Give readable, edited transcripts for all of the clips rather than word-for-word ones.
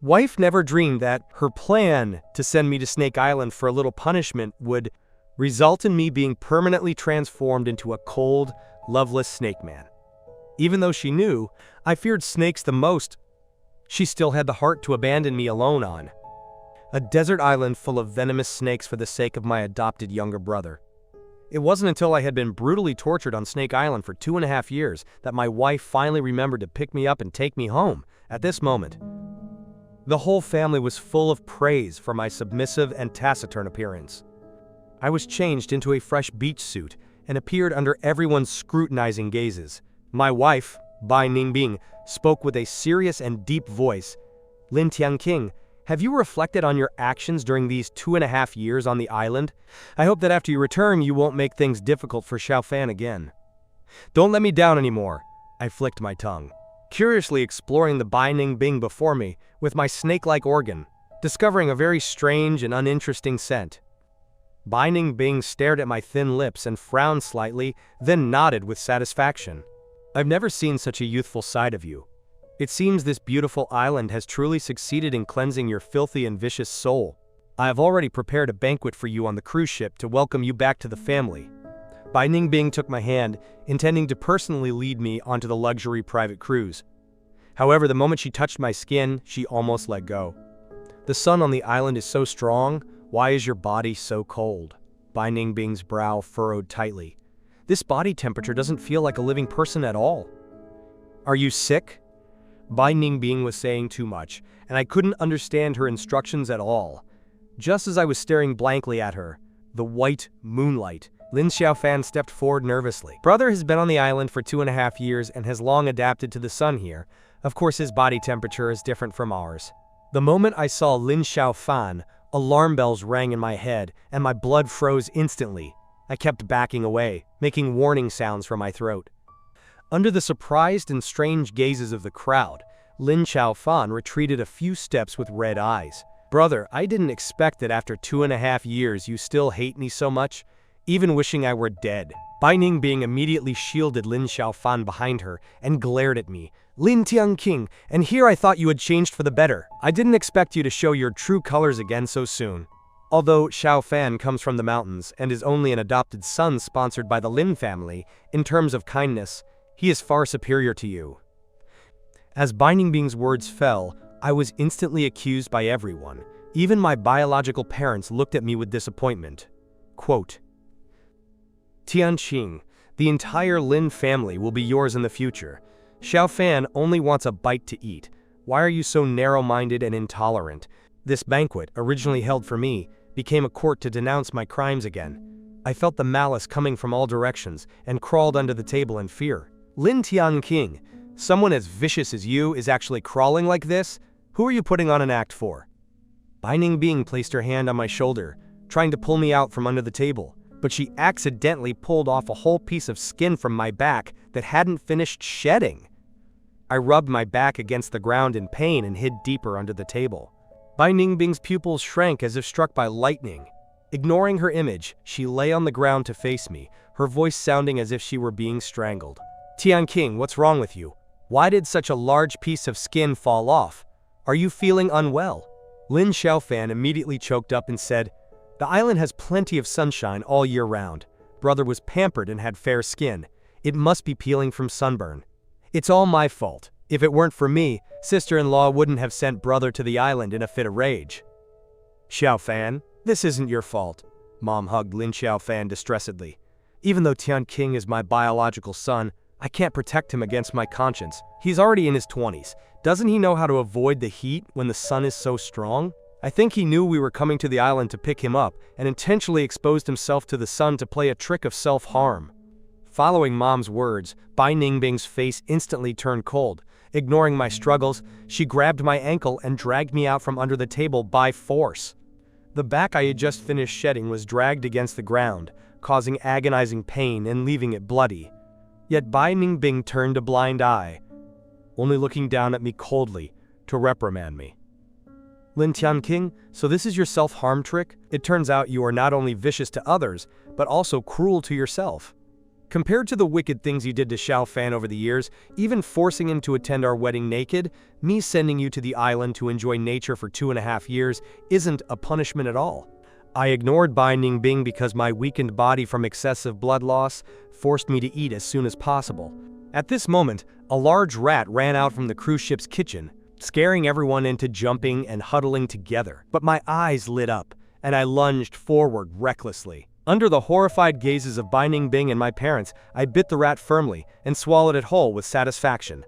Wife never dreamed that her plan to send me to Snake Island for a little punishment would result in me being permanently transformed into a cold, loveless snake man. Even though she knew I feared snakes the most, she still had the heart to abandon me alone on a desert island full of venomous snakes for the sake of my adopted younger brother. It wasn't until I had been brutally tortured on Snake Island for 2.5 years that my wife finally remembered to pick me up and take me home. At this moment, the whole family was full of praise for my submissive and taciturn appearance. I was changed into a fresh beach suit and appeared under everyone's scrutinizing gazes. My wife, Bai Ningbing, spoke with a serious and deep voice. "Lin Tianqing, have you reflected on your actions during these 2.5 years on the island? I hope that after you return you won't make things difficult for Xiaofan again." "Don't let me down anymore," I flicked my tongue, curiously exploring the Bai Ningbing before me with my snake-like organ, discovering a very strange and uninteresting scent. Bai Ningbing stared at my thin lips and frowned slightly, then nodded with satisfaction. "I've never seen such a youthful side of you. It seems this beautiful island has truly succeeded in cleansing your filthy and vicious soul. I have already prepared a banquet for you on the cruise ship to welcome you back to the family." Bai Ningbing took my hand, intending to personally lead me onto the luxury private cruise. However, the moment she touched my skin, she almost let go. "The sun on the island is so strong. Why is your body so cold?" Bai Ningbing's brow furrowed tightly. "This body temperature doesn't feel like a living person at all." "Are you sick?" Bai Ningbing was saying too much, and I couldn't understand her instructions at all. Just as I was staring blankly at her, the white moonlight, Lin Xiaofan stepped forward nervously. "Brother has been on the island for 2.5 years and has long adapted to the sun here. Of course his body temperature is different from ours." The moment I saw Lin Xiaofan, alarm bells rang in my head and my blood froze instantly. I kept backing away, making warning sounds from my throat. Under the surprised and strange gazes of the crowd, Lin Xiaofan retreated a few steps with red eyes. "Brother, I didn't expect that after 2.5 years you still hate me so much, even wishing I were dead." Bai Ningbing immediately shielded Lin Xiaofan behind her and glared at me. "Lin Tianqing, and here I thought you had changed for the better. I didn't expect you to show your true colors again so soon." Although Xiaofan comes from the mountains and is only an adopted son sponsored by the Lin family, in terms of kindness, he is far superior to you. As Bai Ningbing's words fell, I was instantly accused by everyone. Even my biological parents looked at me with disappointment. Quote, "Tianqing, the entire Lin family will be yours in the future. Xiaofan only wants a bite to eat. Why are you so narrow-minded and intolerant? This banquet, originally held for me, became a court to denounce my crimes again." I felt the malice coming from all directions and crawled under the table in fear. "Lin Tianqing, someone as vicious as you is actually crawling like this? Who are you putting on an act for?" Bai Ningbing placed her hand on my shoulder, trying to pull me out from under the table, but she accidentally pulled off a whole piece of skin from my back that hadn't finished shedding. I rubbed my back against the ground in pain and hid deeper under the table. Bai Ningbing's pupils shrank as if struck by lightning. Ignoring her image, she lay on the ground to face me, her voice sounding as if she were being strangled. "Tianqing, what's wrong with you? Why did such a large piece of skin fall off? Are you feeling unwell?" Lin Xiaofan immediately choked up and said, "The island has plenty of sunshine all year round. Brother was pampered and had fair skin. It must be peeling from sunburn. It's all my fault. If it weren't for me, sister-in-law wouldn't have sent brother to the island in a fit of rage." "Xiaofan, this isn't your fault." Mom hugged Lin Xiaofan distressedly. "Even though Tianqing is my biological son, I can't protect him against my conscience. He's already in his 20s. Doesn't he know how to avoid the heat when the sun is so strong? I think he knew we were coming to the island to pick him up and intentionally exposed himself to the sun to play a trick of self-harm." Following Mom's words, Bai Ningbing's face instantly turned cold. Ignoring my struggles, she grabbed my ankle and dragged me out from under the table by force. The back I had just finished shedding was dragged against the ground, causing agonizing pain and leaving it bloody. Yet Bai Ningbing turned a blind eye, only looking down at me coldly to reprimand me. "Lin Tianqing, so this is your self-harm trick? It turns out you are not only vicious to others, but also cruel to yourself." Compared to the wicked things you did to Xiao Fan over the years, even forcing him to attend our wedding naked, me sending you to the island to enjoy nature for 2.5 years isn't a punishment at all. I ignored Bai Ningbing because my weakened body from excessive blood loss forced me to eat as soon as possible. At this moment, a large rat ran out from the cruise ship's kitchen, scaring everyone into jumping and huddling together. But my eyes lit up, and I lunged forward recklessly. Under the horrified gazes of Bai Ningbing and my parents, I bit the rat firmly and swallowed it whole with satisfaction.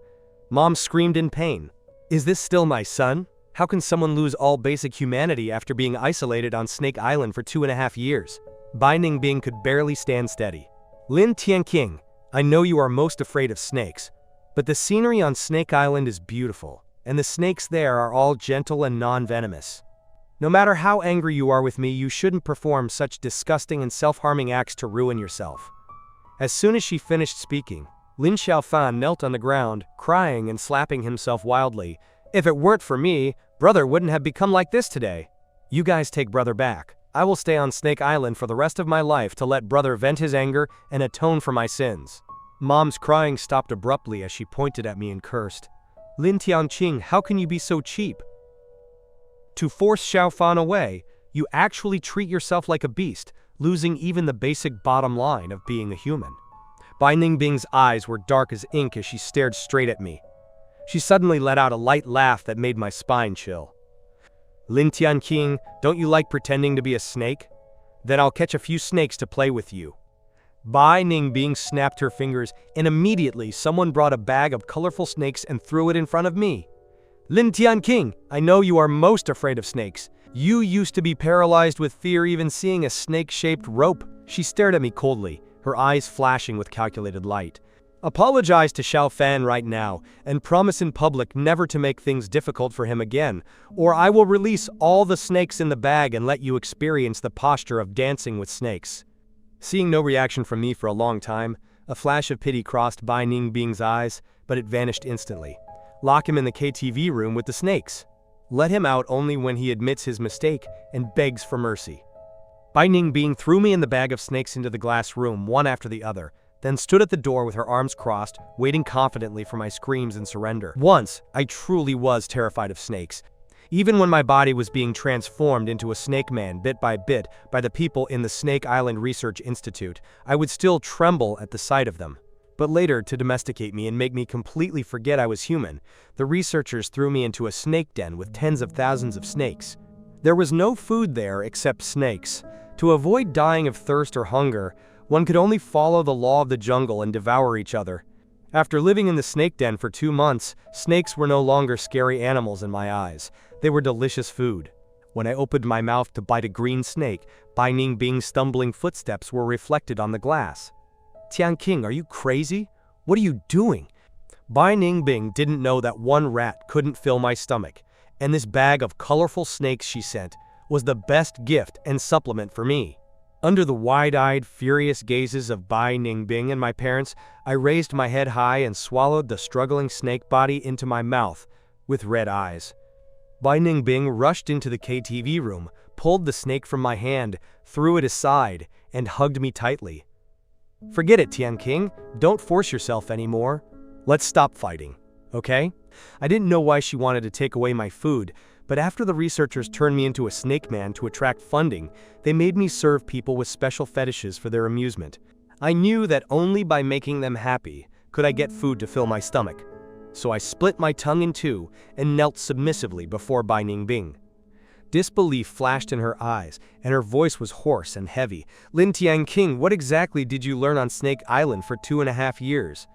Mom screamed in pain. "Is this still my son? How can someone lose all basic humanity after being isolated on Snake Island for 2.5 years?" Bai Ningbing could barely stand steady. "Lin Tianqing, I know you are most afraid of snakes, but the scenery on Snake Island is beautiful, and the snakes there are all gentle and non-venomous. No matter how angry you are with me, you shouldn't perform such disgusting and self-harming acts to ruin yourself." As soon as she finished speaking, Lin Xiaofan knelt on the ground, crying and slapping himself wildly. "If it weren't for me, brother wouldn't have become like this today. You guys take brother back. I will stay on Snake Island for the rest of my life to let brother vent his anger and atone for my sins." Mom's crying stopped abruptly as she pointed at me and cursed. "Lin Tianqing, how can you be so cheap? To force Xiaofan away, you actually treat yourself like a beast, losing even the basic bottom line of being a human." Bai Ningbing's eyes were dark as ink as she stared straight at me. She suddenly let out a light laugh that made my spine chill. "Lin Tianqing, don't you like pretending to be a snake? Then I'll catch a few snakes to play with you." Bai Ningbing snapped her fingers, and immediately someone brought a bag of colorful snakes and threw it in front of me. "Lin Tianqing, I know you are most afraid of snakes. You used to be paralyzed with fear even seeing a snake-shaped rope." She stared at me coldly, her eyes flashing with calculated light. "Apologize to Xiao Fan right now, and promise in public never to make things difficult for him again, or I will release all the snakes in the bag and let you experience the posture of dancing with snakes." Seeing no reaction from me for a long time, a flash of pity crossed Bai Ningbing's eyes, but it vanished instantly. "Lock him in the KTV room with the snakes. Let him out only when he admits his mistake and begs for mercy." Bai Ningbing threw me in the bag of snakes into the glass room, one after the other, then stood at the door with her arms crossed, waiting confidently for my screams and surrender. Once, I truly was terrified of snakes. Even when my body was being transformed into a snake man bit by the people in the Snake Island Research Institute, I would still tremble at the sight of them. But later, to domesticate me and make me completely forget I was human, the researchers threw me into a snake den with tens of thousands of snakes. There was no food there except snakes. To avoid dying of thirst or hunger, one could only follow the law of the jungle and devour each other. After living in the snake den for 2 months, snakes were no longer scary animals in my eyes. They were delicious food. When I opened my mouth to bite a green snake, Bai Ningbing's stumbling footsteps were reflected on the glass. "Tianqing, are you crazy? What are you doing?" Bai Ningbing didn't know that one rat couldn't fill my stomach, and this bag of colorful snakes she sent was the best gift and supplement for me. Under the wide-eyed, furious gazes of Bai Ningbing and my parents, I raised my head high and swallowed the struggling snake body into my mouth with red eyes. Bai Ningbing rushed into the KTV room, pulled the snake from my hand, threw it aside, and hugged me tightly. "Forget it, Tianqing. Don't force yourself anymore. Let's stop fighting, okay?" I didn't know why she wanted to take away my food, but after the researchers turned me into a snake man to attract funding, they made me serve people with special fetishes for their amusement. I knew that only by making them happy could I get food to fill my stomach. So I split my tongue in two and knelt submissively before Bai Ningbing. Disbelief flashed in her eyes, and her voice was hoarse and heavy. "Lin Tianqing, what exactly did you learn on Snake Island for 2.5 years?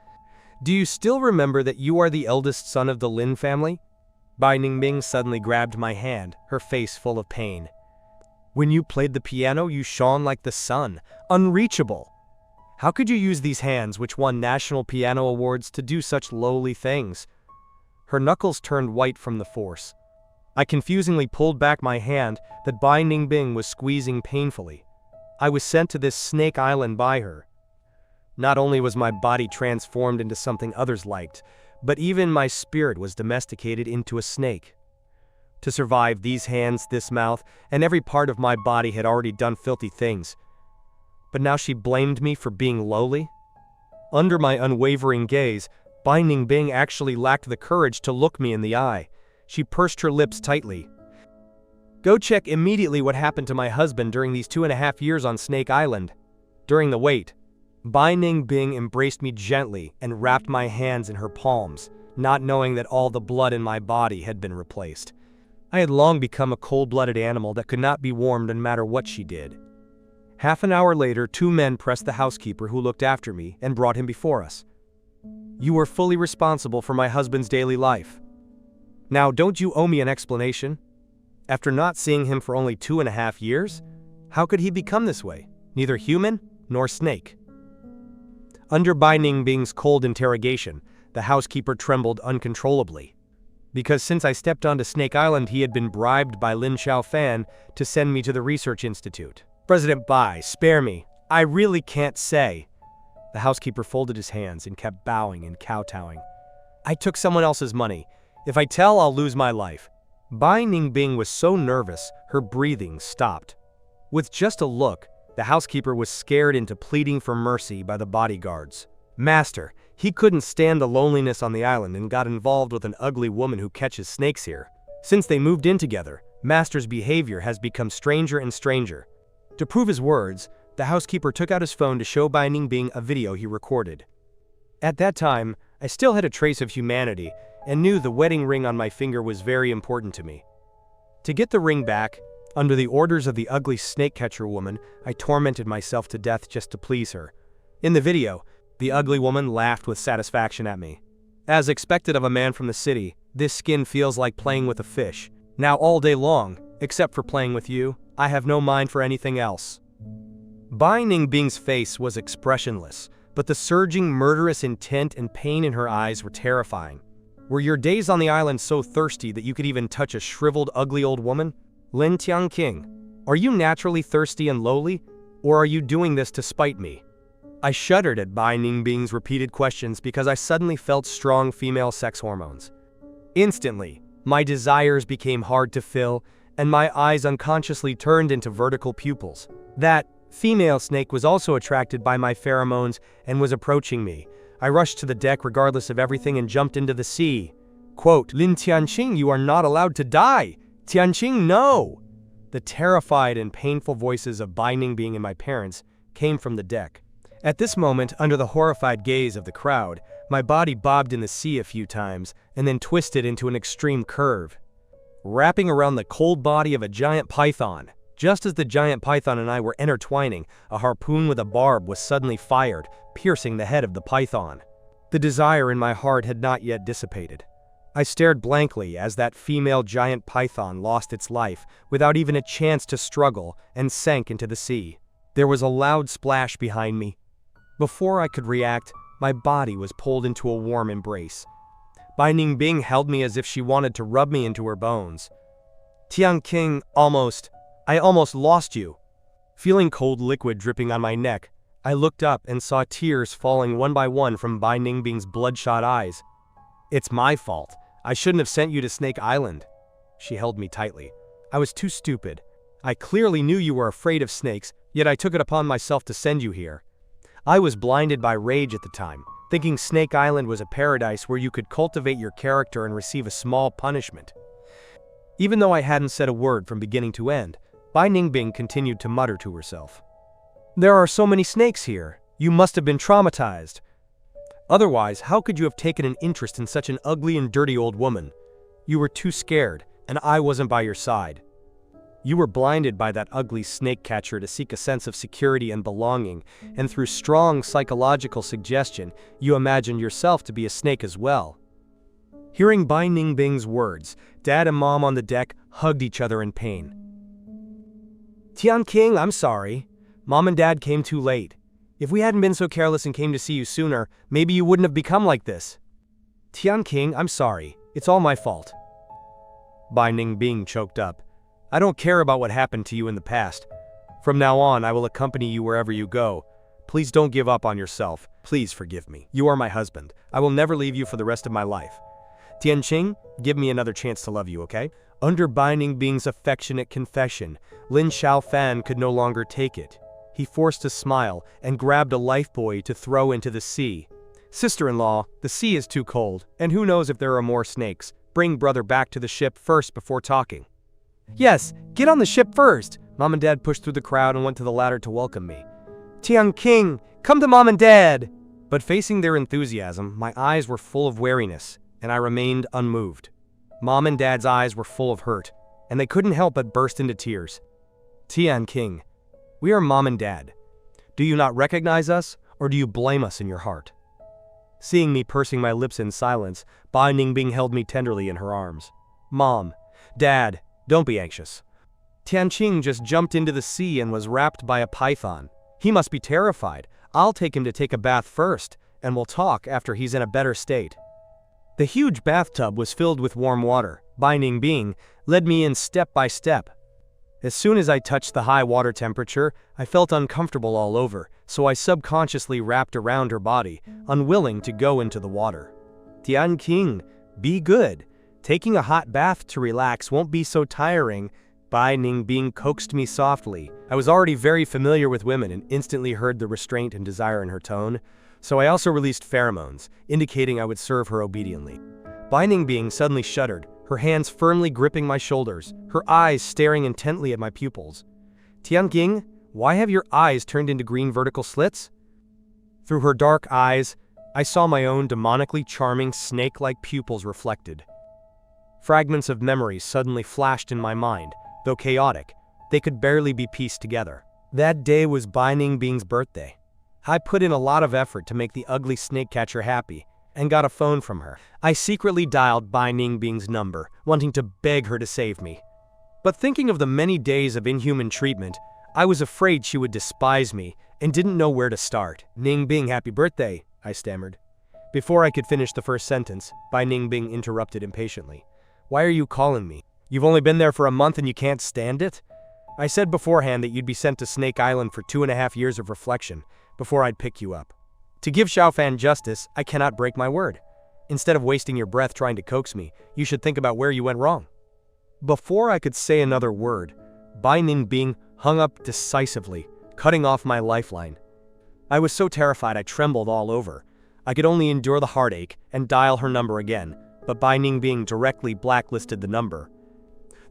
Do you still remember that you are the eldest son of the Lin family?" Bai Ningbing suddenly grabbed my hand, her face full of pain. "When you played the piano, you shone like the sun, unreachable. How could you use these hands, which won national piano awards, to do such lowly things?" Her knuckles turned white from the force. I confusingly pulled back my hand that Bai Ningbing was squeezing painfully. I was sent to this Snake Island by her. Not only was my body transformed into something others liked, but even my spirit was domesticated into a snake. To survive, these hands, this mouth, and every part of my body had already done filthy things. But now she blamed me for being lowly? Under my unwavering gaze, Bai Ningbing actually lacked the courage to look me in the eye. She pursed her lips tightly. Go check immediately what happened to my husband during these 2.5 years on Snake Island. During the wait, Bai Ningbing embraced me gently and wrapped my hands in her palms, not knowing that all the blood in my body had been replaced. I had long become a cold-blooded animal that could not be warmed no matter what she did. Half an hour later, 2 men pressed the housekeeper who looked after me and brought him before us. You were fully responsible for my husband's daily life. Now, don't you owe me an explanation? After not seeing him for only 2.5 years, how could he become this way? Neither human nor snake. Under Bai Ningbing's cold interrogation, the housekeeper trembled uncontrollably. Because since I stepped onto Snake Island, he had been bribed by Lin Xiaofan to send me to the research institute. President Bai, spare me. I really can't say. The housekeeper folded his hands and kept bowing and kowtowing. I took someone else's money. If I tell, I'll lose my life. Bai Ningbing was so nervous, her breathing stopped. With just a look, the housekeeper was scared into pleading for mercy by the bodyguards. Master, he couldn't stand the loneliness on the island and got involved with an ugly woman who catches snakes here. Since they moved in together, Master's behavior has become stranger and stranger. To prove his words, the housekeeper took out his phone to show Bai Ningbing a video he recorded. At that time, I still had a trace of humanity and knew the wedding ring on my finger was very important to me. To get the ring back, under the orders of the ugly snake catcher woman, I tormented myself to death just to please her. In the video, the ugly woman laughed with satisfaction at me. As expected of a man from the city, this skin feels like playing with a fish. Now all day long, except for playing with you, I have no mind for anything else. Bai Ningbing's face was expressionless, but the surging murderous intent and pain in her eyes were terrifying. Were your days on the island so thirsty that you could even touch a shriveled, ugly old woman? Lin Tianqing, are you naturally thirsty and lowly, or are you doing this to spite me? I shuddered at Bai Ningbing's repeated questions because I suddenly felt strong female sex hormones. Instantly, my desires became hard to fill, and my eyes unconsciously turned into vertical pupils. That female snake was also attracted by my pheromones and was approaching me. I rushed to the deck regardless of everything and jumped into the sea. Quote, Lin Tianqing, you are not allowed to die. Tianqing, no! The terrified and painful voices of Bai Ningbing and my parents came from the deck. At this moment, under the horrified gaze of the crowd, my body bobbed in the sea a few times and then twisted into an extreme curve, wrapping around the cold body of a giant python. Just as the giant python and I were intertwining, a harpoon with a barb was suddenly fired, piercing the head of the python. The desire in my heart had not yet dissipated. I stared blankly as that female giant python lost its life without even a chance to struggle and sank into the sea. There was a loud splash behind me. Before I could react, my body was pulled into a warm embrace. Bai Ningbing held me as if she wanted to rub me into her bones. Tianqing, I almost lost you. Feeling cold liquid dripping on my neck, I looked up and saw tears falling one by one from Bai Ningbing's bloodshot eyes. It's my fault. I shouldn't have sent you to Snake Island. She held me tightly. I was too stupid. I clearly knew you were afraid of snakes, yet I took it upon myself to send you here. I was blinded by rage at the time, thinking Snake Island was a paradise where you could cultivate your character and receive a small punishment. Even though I hadn't said a word from beginning to end, Bai Ningbing continued to mutter to herself. There are so many snakes here. You must have been traumatized. Otherwise, how could you have taken an interest in such an ugly and dirty old woman? You were too scared, and I wasn't by your side. You were blinded by that ugly snake catcher to seek a sense of security and belonging, and through strong psychological suggestion, you imagined yourself to be a snake as well. Hearing Bai Ningbing's words, Dad and Mom on the deck hugged each other in pain. Tianqing, I'm sorry. Mom and Dad came too late. If we hadn't been so careless and came to see you sooner, maybe you wouldn't have become like this. Tianqing, I'm sorry. It's all my fault. Bai Ningbing choked up. I don't care about what happened to you in the past. From now on, I will accompany you wherever you go. Please don't give up on yourself. Please forgive me. You are my husband. I will never leave you for the rest of my life. Tianqing, give me another chance to love you, okay? Under Bai Ningbing's affectionate confession, Lin Xiaofan could no longer take it. He forced a smile and grabbed a lifebuoy to throw into the sea. Sister-in-law, the sea is too cold, and who knows if there are more snakes. Bring brother back to the ship first before talking. Yes, get on the ship first. Mom and Dad pushed through the crowd and went to the ladder to welcome me. Tian King, come to Mom and Dad! But facing their enthusiasm, my eyes were full of wariness, and I remained unmoved. Mom and Dad's eyes were full of hurt, and they couldn't help but burst into tears. Tian King, we are Mom and Dad. Do you not recognize us, or do you blame us in your heart? Seeing me pursing my lips in silence, Bai Ningbing held me tenderly in her arms. Mom, Dad, don't be anxious. Tianqing just jumped into the sea and was wrapped by a python. He must be terrified. I'll take him to take a bath first, and we'll talk after he's in a better state. The huge bathtub was filled with warm water. Bai Ningbing led me in step by step. As soon as I touched the high water temperature, I felt uncomfortable all over, so I subconsciously wrapped around her body, unwilling to go into the water. Tianqing, be good. Taking a hot bath to relax won't be so tiring. Bai Ningbing coaxed me softly. I was already very familiar with women and instantly heard the restraint and desire in her tone, so I also released pheromones, indicating I would serve her obediently. Bai Ningbing suddenly shuddered, her hands firmly gripping my shoulders, her eyes staring intently at my pupils. Tianqing, why have your eyes turned into green vertical slits? Through her dark eyes, I saw my own demonically charming snake-like pupils reflected. Fragments of memories suddenly flashed in my mind. Though chaotic, they could barely be pieced together. That day was Bai Ningbing's birthday. I put in a lot of effort to make the ugly snake catcher happy, and got a phone from her. I secretly dialed Bai Ningbing's number, wanting to beg her to save me. But thinking of the many days of inhuman treatment, I was afraid she would despise me and didn't know where to start. Ningbing, happy birthday, I stammered. Before I could finish the first sentence, Bai Ningbing interrupted impatiently. Why are you calling me? You've only been there for a month and you can't stand it? I said beforehand that you'd be sent to Snake Island for 2.5 years of reflection before I'd pick you up. To give Xiaofan justice, I cannot break my word. Instead of wasting your breath trying to coax me, you should think about where you went wrong. Before I could say another word, Bai Ningbing hung up decisively, cutting off my lifeline. I was so terrified I trembled all over. I could only endure the heartache and dial her number again, but Bai Ningbing directly blacklisted the number.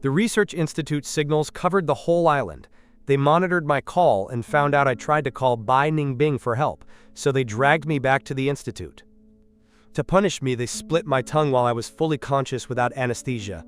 The Research Institute's signals covered the whole island. They monitored my call and found out I tried to call Bai Ningbing for help, so they dragged me back to the institute. To punish me, they split my tongue while I was fully conscious without anesthesia.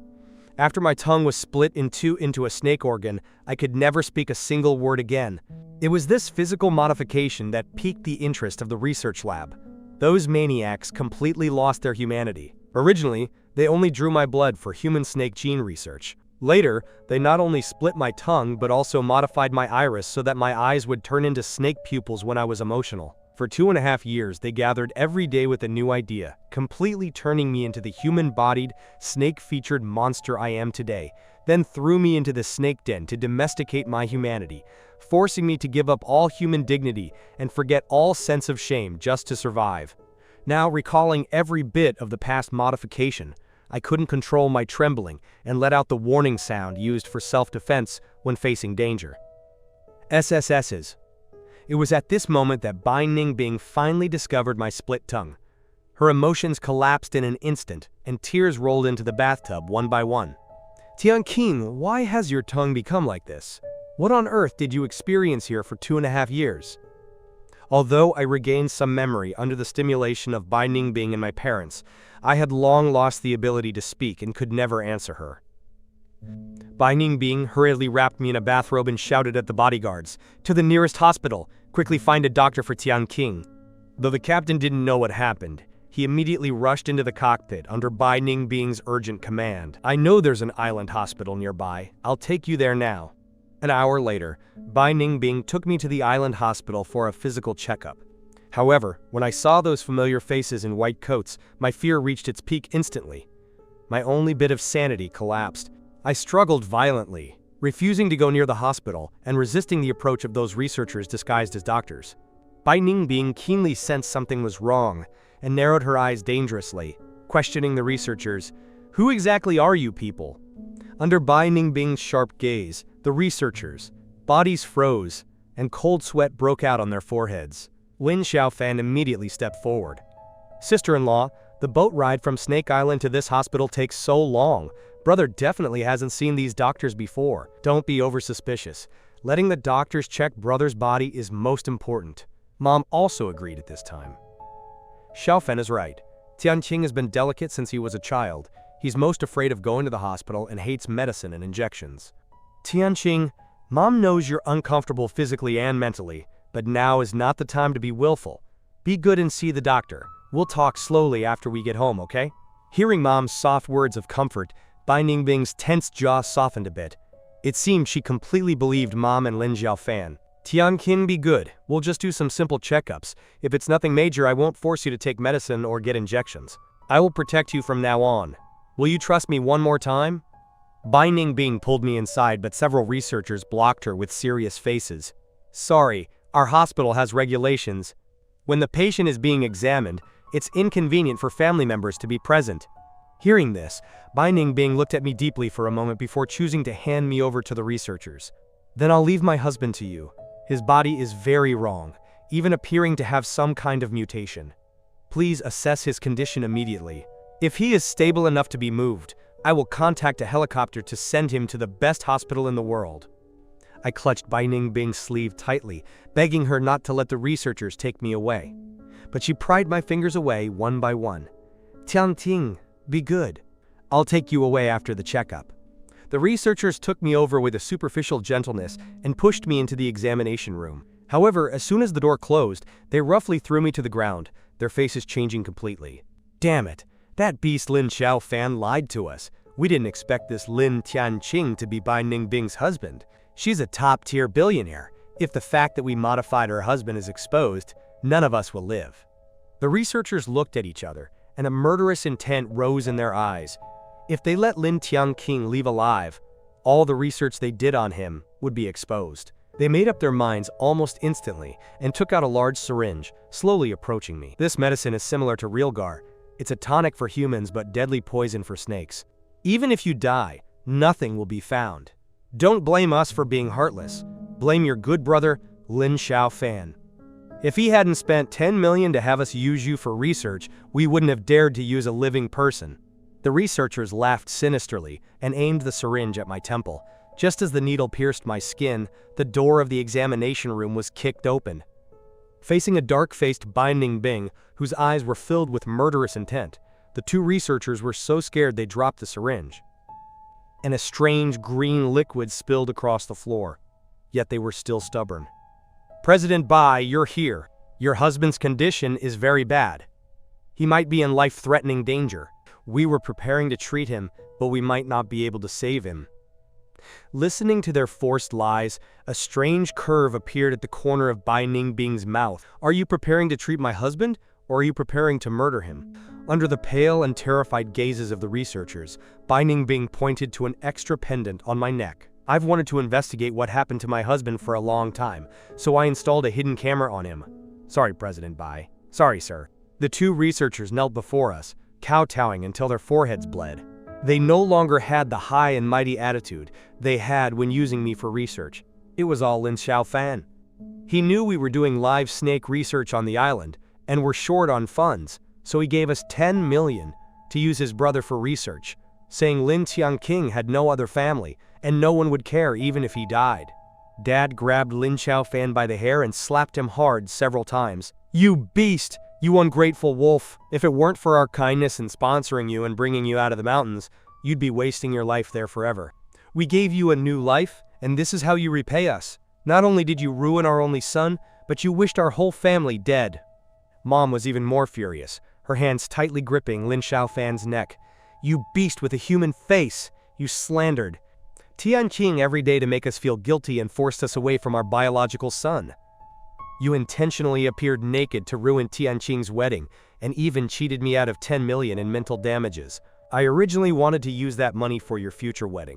After my tongue was split in two into a snake organ, I could never speak a single word again. It was this physical modification that piqued the interest of the research lab. Those maniacs completely lost their humanity. Originally, they only drew my blood for human snake gene research. Later, they not only split my tongue but also modified my iris so that my eyes would turn into snake pupils when I was emotional. For 2.5 years, they gathered every day with a new idea, completely turning me into the human-bodied, snake-featured monster I am today, then threw me into the snake den to domesticate my humanity, forcing me to give up all human dignity and forget all sense of shame just to survive. Now, recalling every bit of the past modification, I couldn't control my trembling and let out the warning sound used for self-defense when facing danger. SSS's. It was at this moment that Bai Ningbing finally discovered my split tongue. Her emotions collapsed in an instant, and tears rolled into the bathtub one by one. Tianqing, why has your tongue become like this? What on earth did you experience here for 2.5 years? Although I regained some memory under the stimulation of Bai Ningbing and my parents, I had long lost the ability to speak and could never answer her. Bai Ningbing hurriedly wrapped me in a bathrobe and shouted at the bodyguards, "To the nearest hospital! Quickly find a doctor for Tianqing." Though the captain didn't know what happened, he immediately rushed into the cockpit under Bai Ningbing's urgent command. "I know there's an island hospital nearby. I'll take you there now." An hour later, Bai Ningbing took me to the island hospital for a physical checkup. However, when I saw those familiar faces in white coats, my fear reached its peak instantly. My only bit of sanity collapsed. I struggled violently, refusing to go near the hospital and resisting the approach of those researchers disguised as doctors. Bai Ningbing keenly sensed something was wrong and narrowed her eyes dangerously, questioning the researchers. "Who exactly are you people?" Under Bai Ningbing's sharp gaze, the researchers' bodies froze, and cold sweat broke out on their foreheads. Lin Xiaofan immediately stepped forward. Sister-in-law, the boat ride from Snake Island to this hospital takes so long. Brother definitely hasn't seen these doctors before. Don't be over-suspicious. Letting the doctors check brother's body is most important. Mom also agreed at this time. Xiaofan is right. Tianqing has been delicate since he was a child. He's most afraid of going to the hospital and hates medicine and injections. Tianqing, Mom knows you're uncomfortable physically and mentally, but now is not the time to be willful. Be good and see the doctor. We'll talk slowly after we get home, okay? Hearing Mom's soft words of comfort, Bai Ningbing's tense jaw softened a bit. It seemed she completely believed Mom and Lin Xiaofan. Tianqing, be good. We'll just do some simple checkups. If it's nothing major, I won't force you to take medicine or get injections. I will protect you from now on. Will you trust me one more time? Bai Ningbing pulled me inside, but several researchers blocked her with serious faces. Sorry, our hospital has regulations. When the patient is being examined, it's inconvenient for family members to be present. Hearing this, Bai Ningbing looked at me deeply for a moment before choosing to hand me over to the researchers. Then I'll leave my husband to you. His body is very wrong, even appearing to have some kind of mutation. Please assess his condition immediately. If he is stable enough to be moved, I will contact a helicopter to send him to the best hospital in the world. I clutched Bai Ningbing's sleeve tightly, begging her not to let the researchers take me away. But she pried my fingers away one by one. Tianqing, be good. I'll take you away after the checkup. The researchers took me over with a superficial gentleness and pushed me into the examination room. However, as soon as the door closed, they roughly threw me to the ground, their faces changing completely. Damn it! That beast Lin Xiaofan lied to us. We didn't expect this Lin Tianqing to be Bai Ningbing's husband. She's a top-tier billionaire. If the fact that we modified her husband is exposed, none of us will live. The researchers looked at each other, and a murderous intent rose in their eyes. If they let Lin Tianqing leave alive, all the research they did on him would be exposed. They made up their minds almost instantly and took out a large syringe, slowly approaching me. This medicine is similar to Realgar. It's a tonic for humans but deadly poison for snakes. Even if you die, nothing will be found. Don't blame us for being heartless. Blame your good brother, Lin Xiaofan. If he hadn't spent 10 million to have us use you for research, we wouldn't have dared to use a living person. The researchers laughed sinisterly and aimed the syringe at my temple. Just as the needle pierced my skin, the door of the examination room was kicked open. Facing a dark-faced Bai Ningbing, whose eyes were filled with murderous intent, the two researchers were so scared they dropped the syringe. And a strange green liquid spilled across the floor. Yet they were still stubborn. President Bai, you're here. Your husband's condition is very bad. He might be in life-threatening danger. We were preparing to treat him, but we might not be able to save him. Listening to their forced lies, a strange curve appeared at the corner of Bai Ningbing's mouth. Are you preparing to treat my husband, or are you preparing to murder him? Under the pale and terrified gazes of the researchers, Bai Ningbing pointed to an extra pendant on my neck. I've wanted to investigate what happened to my husband for a long time, so I installed a hidden camera on him. Sorry, President Bai. Sorry, sir. The two researchers knelt before us, kowtowing until their foreheads bled. They no longer had the high and mighty attitude they had when using me for research. It was all Lin Xiaofan. He knew we were doing live snake research on the island and were short on funds, so he gave us 10 million to use his brother for research, saying Lin Tianqing had no other family and no one would care even if he died. Dad grabbed Lin Xiaofan by the hair and slapped him hard several times. You beast! You ungrateful wolf! If it weren't for our kindness in sponsoring you and bringing you out of the mountains, you'd be wasting your life there forever. We gave you a new life, and this is how you repay us. Not only did you ruin our only son, but you wished our whole family dead. Mom was even more furious, her hands tightly gripping Lin Xiaofan's neck. You beast with a human face! You slandered Tianqing every day to make us feel guilty and forced us away from our biological son. You intentionally appeared naked to ruin Tianqing's wedding, and even cheated me out of 10 million in mental damages. I originally wanted to use that money for your future wedding.